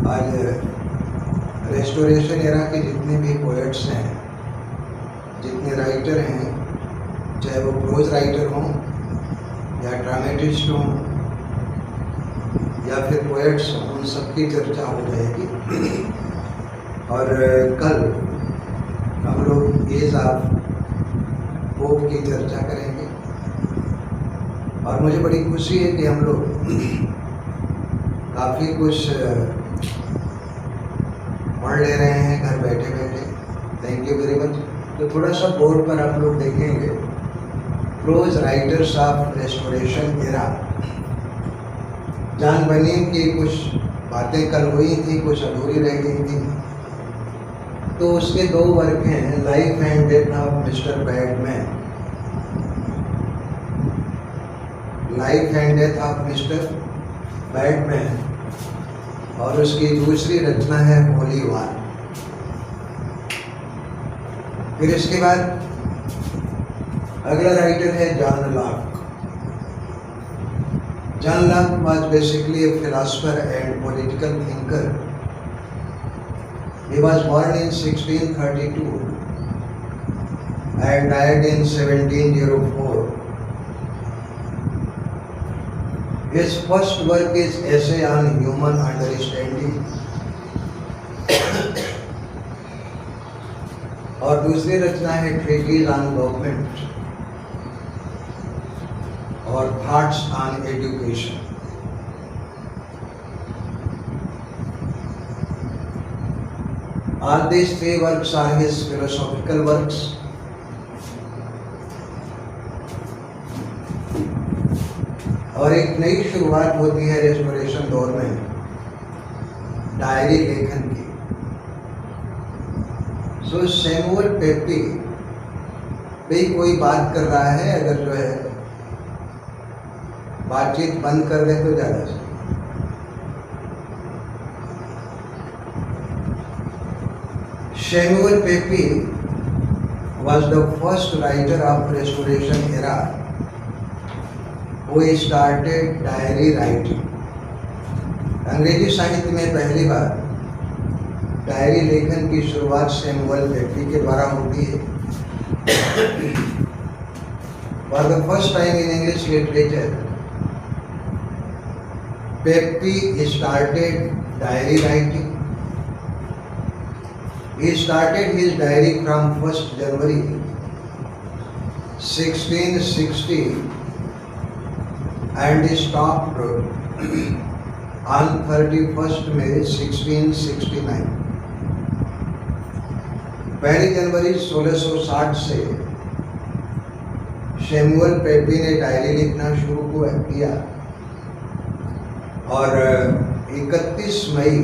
आज restoration era के जितने भी पोएट्स हैं, जितने राइटर हैं, चाहे वो प्रोज राइटर हों या ड्रामेटिस्ट हों या फिर पोएट्स हों, उन सबकी चर्चा हो जाएगी। और कल हम लोग एज ऑफ होप की चर्चा करेंगे। और मुझे बड़ी खुशी है कि हम लोग काफ़ी कुछ पढ़ ले रहे हैं घर बैठे बैठे। Thank you very much. तो थोड़ा सा बोर्ड पर आप लोग देखेंगे, prose writers of restoration era. John Bunyan की कुछ बातें कल हुई थी, कुछ अधूरी रह गई थी, तो उसके 2 वर्क हैं, life and death of mister badman, life and death of mister badman, और उसकी दूसरी रचना है होली वार। फिर इसके बाद अगला राइटर है John Locke. John Locke was basically A philosopher and political thinker. He was born in 1632 and died in 1704. His first work is Essay on Human Understanding और दूसरी रचना है Treatise on Government और Thoughts on Education। All these 3 works are his philosophical works. और एक नई शुरुआत होती है रेस्टोरेशन दौर में डायरी लेखन की। सो सैमुअल पेपी पे कोई बात कर रहा है, अगर जो है बातचीत बंद कर दे तो ज़्यादा से। Samuel Pepys was the first writer of Restoration era who started diary writing. अंग्रेजी साहित्य में पहली बार डायरी लेखन की शुरुआत सैमुअल पेपी के द्वारा होती है। For the first time in English literature, Pepys started diary writing. He started his diary from 1st January 1660 and stopped on 31st May 1669. 1 जनवरी 1660 से सैमुअल पेपी ने डायरी लिखना शुरू किया और 31 मई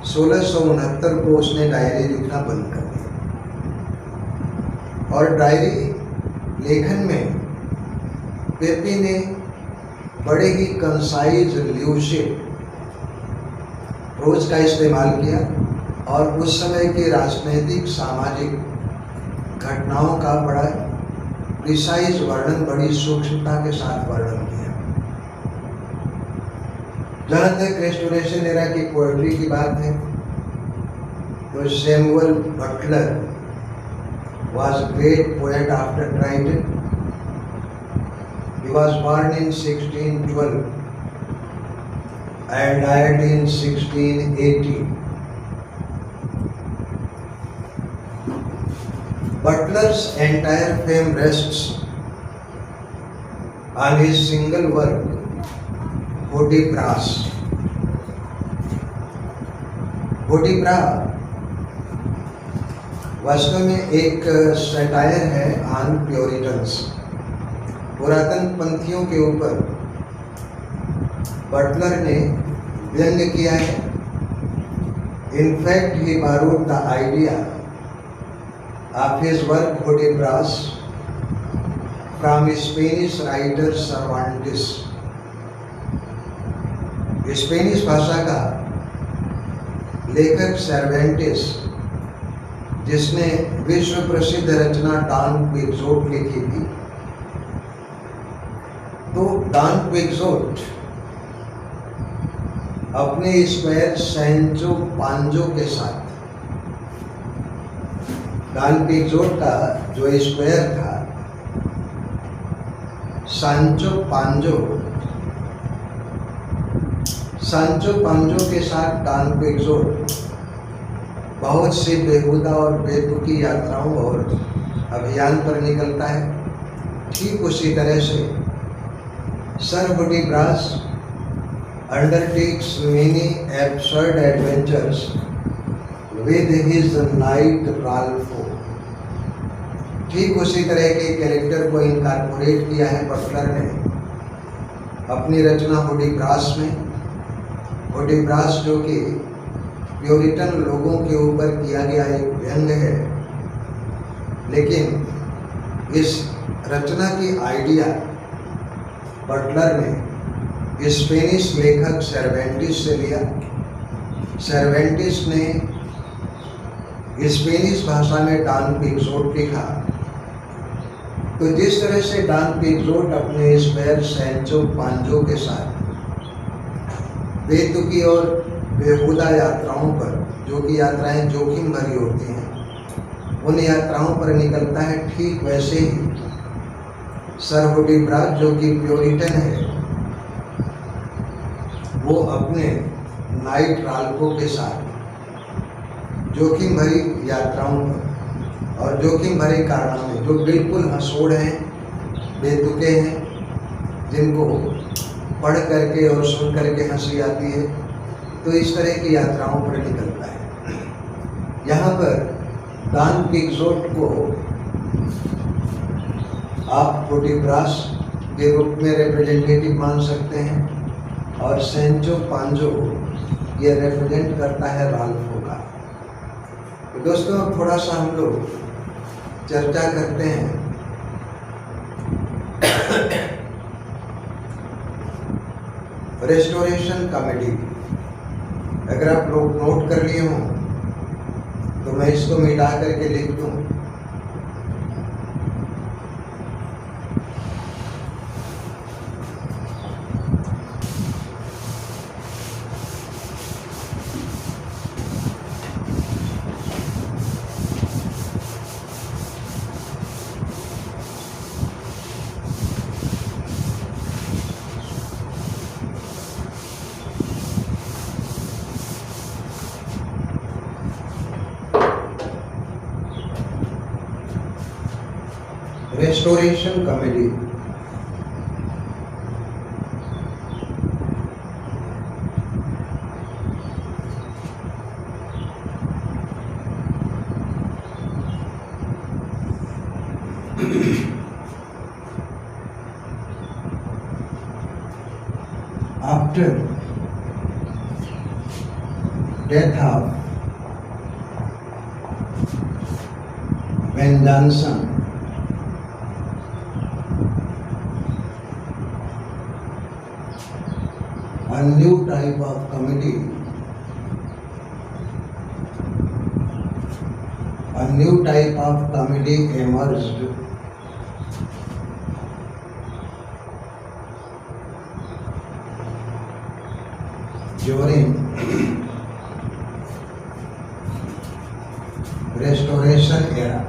1669 को उसने डायरी लिखना बंद कर दिया। और डायरी लेखन में पेपी ने बड़े ही कंसाइज ल्यूसिड प्रोज का इस्तेमाल किया और उस समय के राजनीतिक सामाजिक घटनाओं का बड़ा प्रिसाइज वर्णन, बड़ी सूक्ष्मता के साथ वर्णन किया। जहाँ तक रेस्टोरेशन एरा की पोएट्री की बात है तो Samuel Butler was great poet after Dryden. He was born in 1612 and died in 1680. Butler's entire fame rests on his single work, Hudibras. हुडिब्रा वास्तव में एक सटायर है ऑन प्योरिटन्स, पुरातन पंथियों के ऊपर बटलर ने व्यंग्य किया है। In fact he borrowed the idea of his work Hudibras from Spanish writer Cervantes. Spanish भाषा का लेखक सर्वेंटिस, जिसने विश्व प्रसिद्ध रचना डॉन क्विक्सोट लिखी थी, तो डॉन क्विक्सोट अपने स्क्वायर सैंचो पांजो के साथ, डॉन क्विक्सोट का जो स्क्वायर था सांचो पांजो के साथ डॉन क्विक्सोट बहुत सी बेहुदा और बेतुकी यात्राओं और अभियान पर निकलता है। ठीक उसी तरह से sir हुडीब्रास undertakes many absurd adventures with his knight Ralpho। ठीक उसी तरह के कैरेक्टर को इनकॉर्पोरेट किया है बटलर ने अपनी रचना हुडीब्रास में। हुडीब्रास जो कि प्योरिटन लोगों के ऊपर किया गया एक व्यंग है, लेकिन इस रचना की आइडिया बटलर ने स्पेनिश लेखक सर्वेंटिस से लिया। सर्वेंटिस ने स्पेनिश भाषा में डॉन क्विक्सोट लिखा। तो जिस तरह से डॉन क्विक्सोट अपने स्क्वायर सैंचो पांजो के साथ बेतुकी और बेहुदा यात्राओं पर, जो कि यात्राएं जोखिम भरी होती हैं, उन यात्राओं पर निकलता है, ठीक वैसे ही सर हुडीब्रास जो कि प्योरिटन है, वो अपने नाइट राल्फो के साथ जोखिम भरी यात्राओं पर और जोखिम भरे कारनामे, जो बिल्कुल हंसोड़ हैं, बेतुके हैं, जिनको पढ़ करके और सुन करके हंसी आती है, तो इस तरह की यात्राओं पर निकलता है। यहाँ पर डॉन क्विक्सोट को आप हुडीब्रास के रूप में रिप्रेजेंटेटिव मान सकते हैं और सैंचो पांजो ये रिप्रेजेंट करता है राल्फो का। तो दोस्तों अब थोड़ा सा हम लोग चर्चा करते हैं रेस्टोरेशन कॉमेडी। अगर आप लोग नोट कर लिए हों तो मैं इसको मिटा करके लिख दूं। Restoration comedy after death of Ben Jonson, a new type of comedy emerged during Restoration era।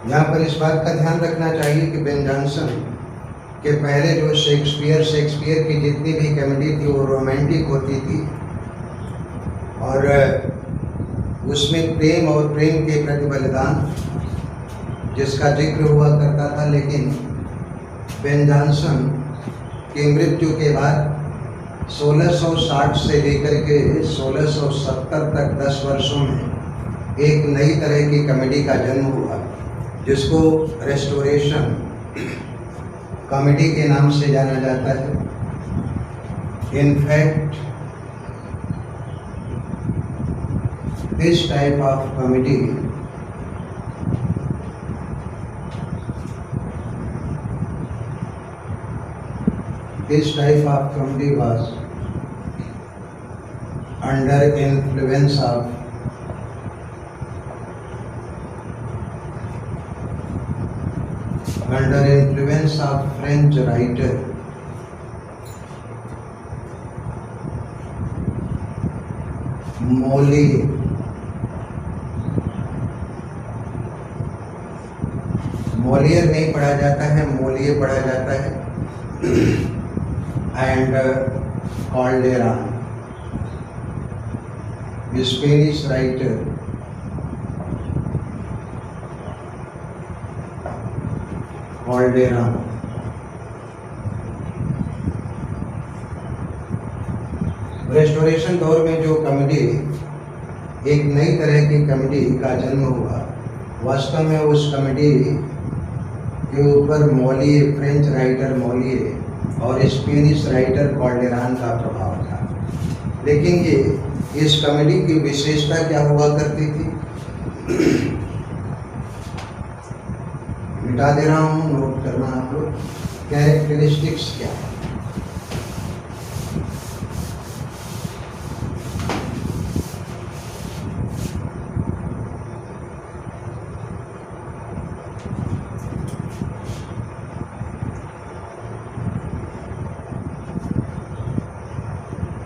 यहाँ पर इस बात का ध्यान रखना चाहिए कि बेन जॉनसन के पहले जो शेक्सपियर की जितनी भी कॉमेडी थी वो रोमांटिक होती थी और उसमें प्रेम और प्रेम के प्रति बलिदान जिसका जिक्र हुआ करता था। लेकिन बेन जॉनसन की मृत्यु के बाद 1660 से लेकर के 1670 तक 10 वर्षों में एक नई तरह की कॉमेडी का जन्म हुआ, जिसको रेस्टोरेशन कॉमेडी के नाम से जाना जाता है। In fact this type of comedy was under influence of under influence of French writer Molière. Molière नहीं पढ़ा जाता है, मोलियर पढ़ा जाता है। And Calderón, Spanish writer Calderón. Restoration दौर में जो कॉमेडी, एक नई तरह की कॉमेडी का जन्म हुआ, वास्तव में उस कॉमेडी के ऊपर मोलिये, फ्रेंच राइटर मोलिये और स्पेनिश राइटर कॉल्डेरान का प्रभाव था। लेकिन ये इस कॉमेडी की विशेषता क्या हुआ करती थी, मिटा दे रहा हूँ, नोट करना आप लोग। कैरेक्टरिस्टिक्स क्या है?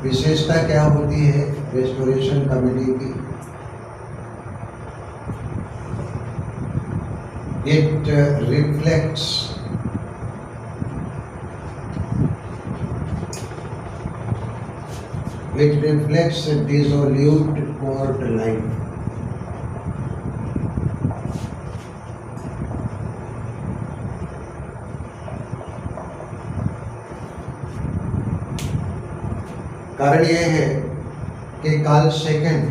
विशेषता क्या होती है रेस्टोरेशन कॉमेडी की? It reflects dissolute court life. कारण यह है कि कार्ल सेकंड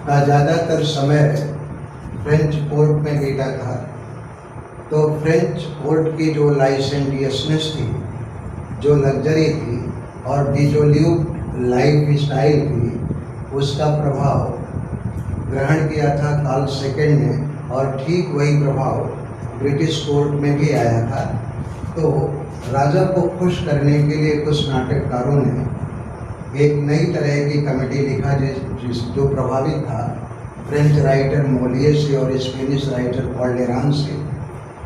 का ज़्यादातर समय फ्रेंच कोर्ट में बीता था, तो फ्रेंच कोर्ट की जो लाइसेंटियसनेस थी, जो लग्जरी थी और डिसोल्यूट लाइफ स्टाइल थी, उसका प्रभाव ग्रहण किया था कार्ल सेकंड ने, और ठीक वही प्रभाव ब्रिटिश कोर्ट में भी आया था। तो राजा को खुश करने के लिए कुछ नाटककारों ने एक नई तरह की कॉमेडी लिखा जो प्रभावित था फ्रेंच राइटर मोलियर से और स्पेनिश राइटर कॉल्डेरान से।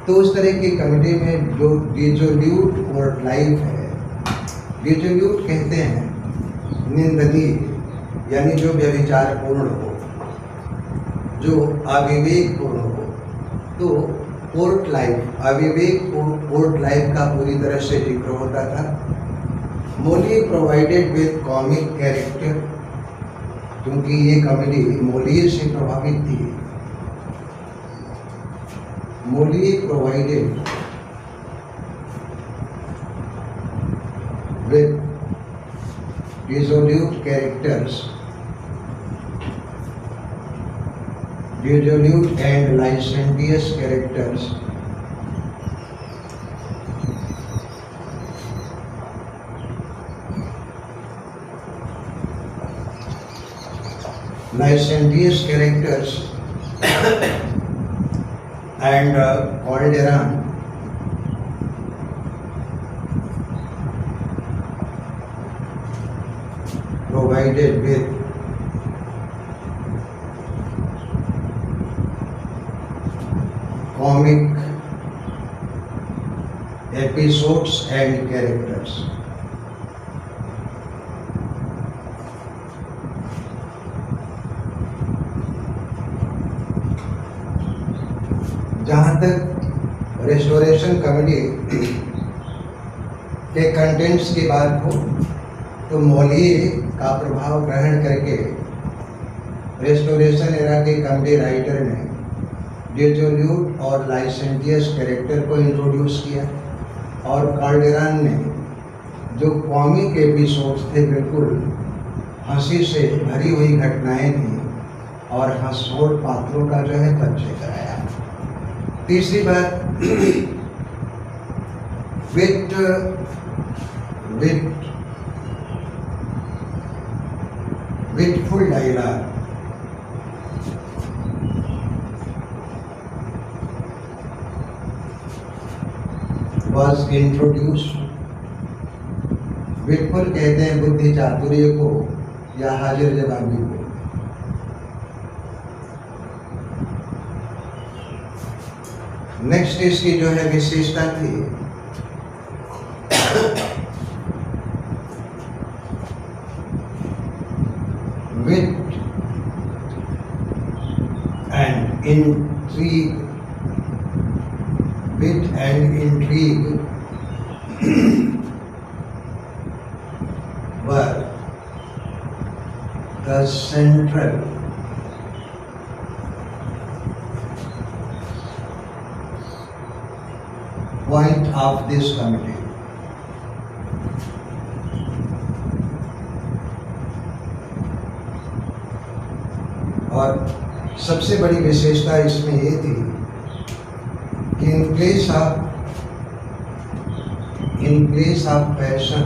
तो उस तरह की कॉमेडी में जो डिसोल्यूट कोर्ट लाइफ है, डिसोल्यूट कहते हैं निंदनीय, यानी जो व्यभिचारपूर्ण हो, जो अविवेकपूर्ण हो। तो कोर्ट लाइफ, अविवेक कोर्ट लाइफ का पूरी तरह से जिक्र होता था। Molière provided with comic character, क्योंकि ये कॉमेडी मोलियर से प्रभावित थी। Molière provided with dissolute characters, dissolute and licentious characters, licentious characters and Calderon provided with comic episodes and characters. जहाँ तक रेस्टोरेशन कॉमेडी के कंटेंट्स की बात हो, तो मोलियर का प्रभाव ग्रहण करके रेस्टोरेशन एरा के कॉमेडी राइटर ने डिसोल्यूट और लाइसेंटियस कैरेक्टर को इंट्रोड्यूस किया, और कॉल्डेरान ने जो कॉमिक एपिसोड्स थे, बिल्कुल हंसी से भरी हुई घटनाएं थी और हंसोड़ पात्रों का जो है परिचय कराया। तीसरी बात, विटफुल डायलॉग। was introduced। विटफुल कहते हैं बुद्धि चातुर्य को या हाजिर जवाबी को। नेक्स्ट इसकी जो है विशेषता थी wit and intrigue, wit and intrigue were the central point of this committee. और सबसे बड़ी विशेषता इसमें ये थी कि in place of passion,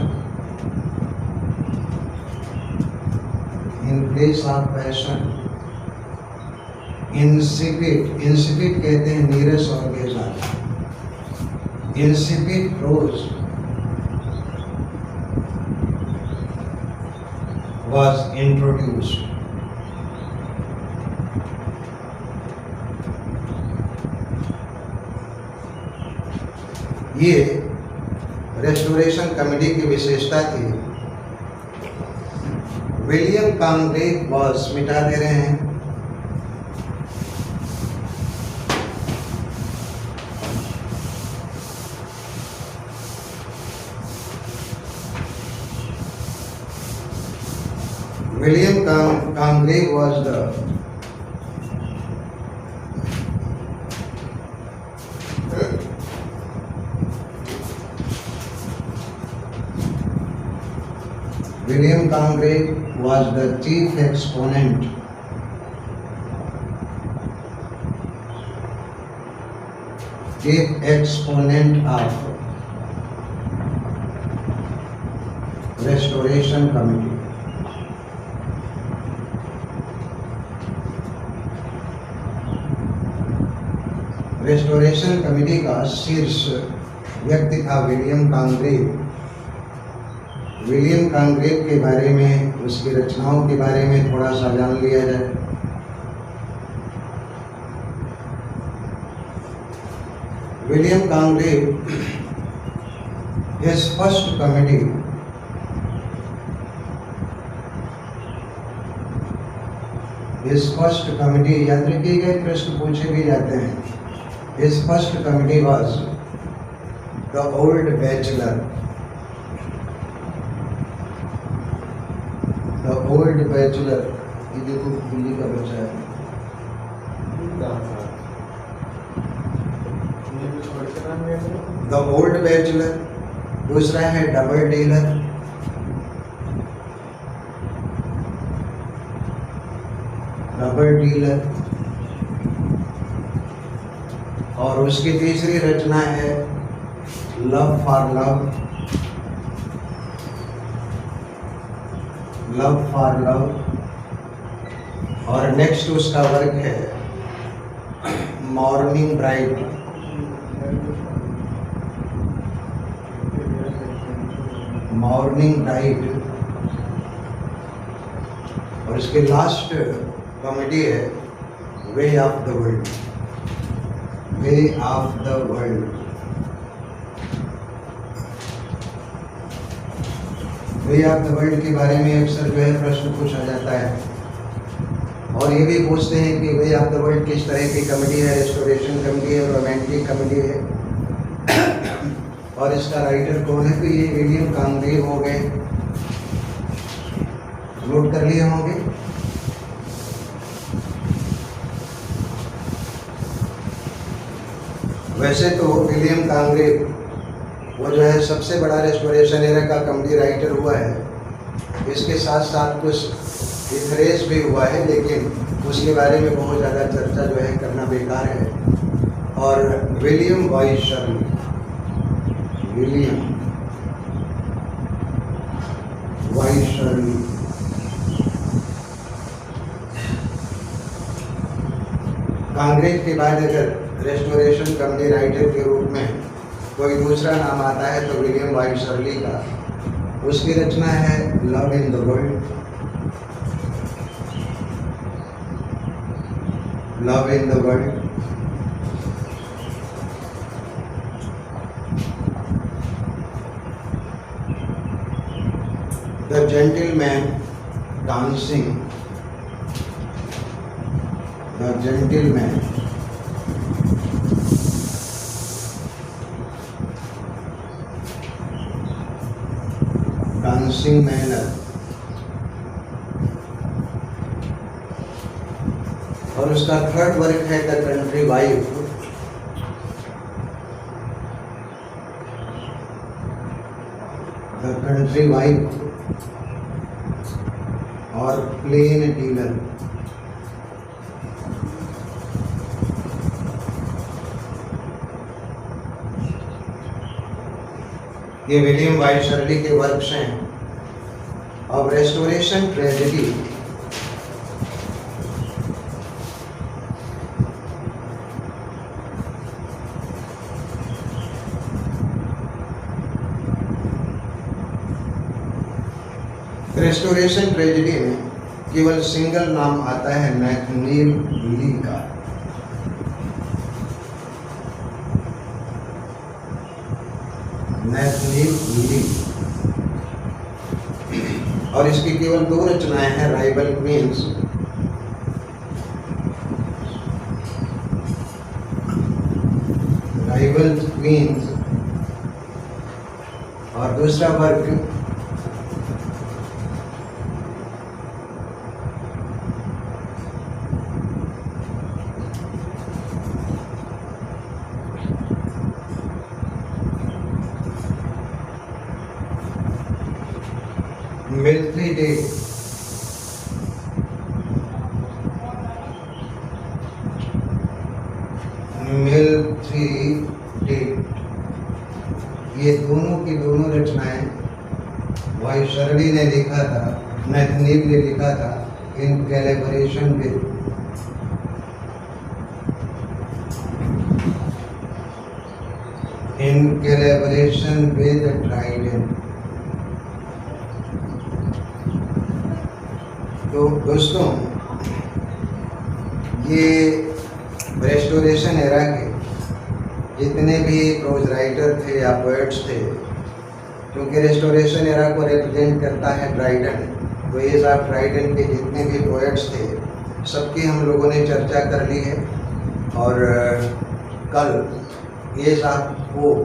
insipid कहते हैं नीरस और बेजान, insipid prose was introduced. ये रेस्टोरेशन कमेटी की विशेषता थी। विलियम कॉन्ग्रेव वॉज, मिटा दे रहे हैं, William Congreve was the William Congreve was the chief exponent of Restoration Committee. Restoration committee का शीर्ष व्यक्ति था विलियम कॉन्ग्रेव। विलियम कॉन्ग्रेव के बारे में, उसकी रचनाओं के बारे में थोड़ा सा जान लिया जाए। William Congreve, his first committee, याद रखिएगा प्रश्न पूछे भी जाते हैं। His first committee was the Old Bachelor. The Old Bachelor, ये देखो दिल्ली का बच्चा है। The Old Bachelor, दूसरा है डबल डीलर, और उसकी तीसरी रचना है लव फॉर लव, और नेक्स्ट उसका वर्क है मॉर्निंग ब्राइट। और इसके लास्ट कॉमेडी है way of the world. Way of the world के बारे में अक्सर जो है प्रश्न पूछा जाता है, और ये भी पूछते हैं कि वे ऑफ द वर्ल्ड किस तरह की कमेटी है, रेस्टोरेशन कमेटी है, रोमांटिक कमेटी है, और इसका राइटर कौन है। तो ये विलियम कॉन्ग्रेव हो गए, नोट कर लिए होंगे। वैसे तो विलियम कॉन्ग्रेव वो जो है सबसे बड़ा रेस्टोरेशन एरा का कमेटी राइटर हुआ है। इसके साथ साथ कुछ इथरेस भी हुआ है, लेकिन उसके बारे में बहुत ज़्यादा चर्चा जो है करना बेकार है। और विलियम वाइस शर्ली, कॉन्ग्रेव के बाद अगर रेस्टोरेशन कमेटी राइटर के रूप में कोई दूसरा नाम आता है तो विलियम वाइट शर्ली का। उसकी रचना है love in the world. gentleman dancing, the gentleman dancing manner, और उसका थर्ड वर्क है the country wife, the country wife और प्लेन डीलर। ये विलियम वाइट शर्ली के वर्क्स हैं। अब रेस्टोरेशन ट्रेजेडी, रेस्टोरेशन ट्रेजेडी में केवल सिंगल नाम आता है नैथनिएल ली का। नैथनिएल ली, और इसकी केवल 2 रचनाएं हैं, राइवल क्वींस, राइवल क्वींस, और दूसरा work military day. Military day, ये दोनों की दोनों रचनाएं वाइट शर्ली ने लिखा था, नैथनिएल ने लिखा था इन कोलैबोरेशन विद ड्राइडेन। तो दोस्तों, ये रेस्टोरेशन एरा के जितने भी प्रोज राइटर थे या पोएट्स थे, क्योंकि रेस्टोरेशन एरा को रिप्रेजेंट करता है ड्राइडन, तो एज ऑफ ड्राइडन के जितने भी पोएट्स थे सबकी हम लोगों ने चर्चा कर ली है। और कल एज ऑफ पोप,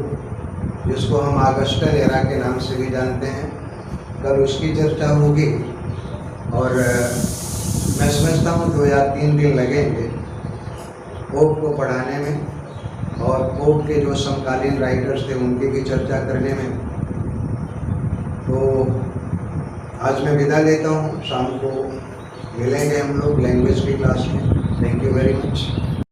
जिसको हम ऑगस्टन एरा के नाम से भी जानते हैं, कल उसकी चर्चा होगी। और मैं समझता हूँ 2 या 3 दिन लगेंगे पोप को पढ़ाने में और पोप के जो समकालीन राइटर्स थे उनकी भी चर्चा करने में। तो आज मैं विदा लेता हूँ, शाम को मिलेंगे हम लोग लैंग्वेज की क्लास में। Thank you very much.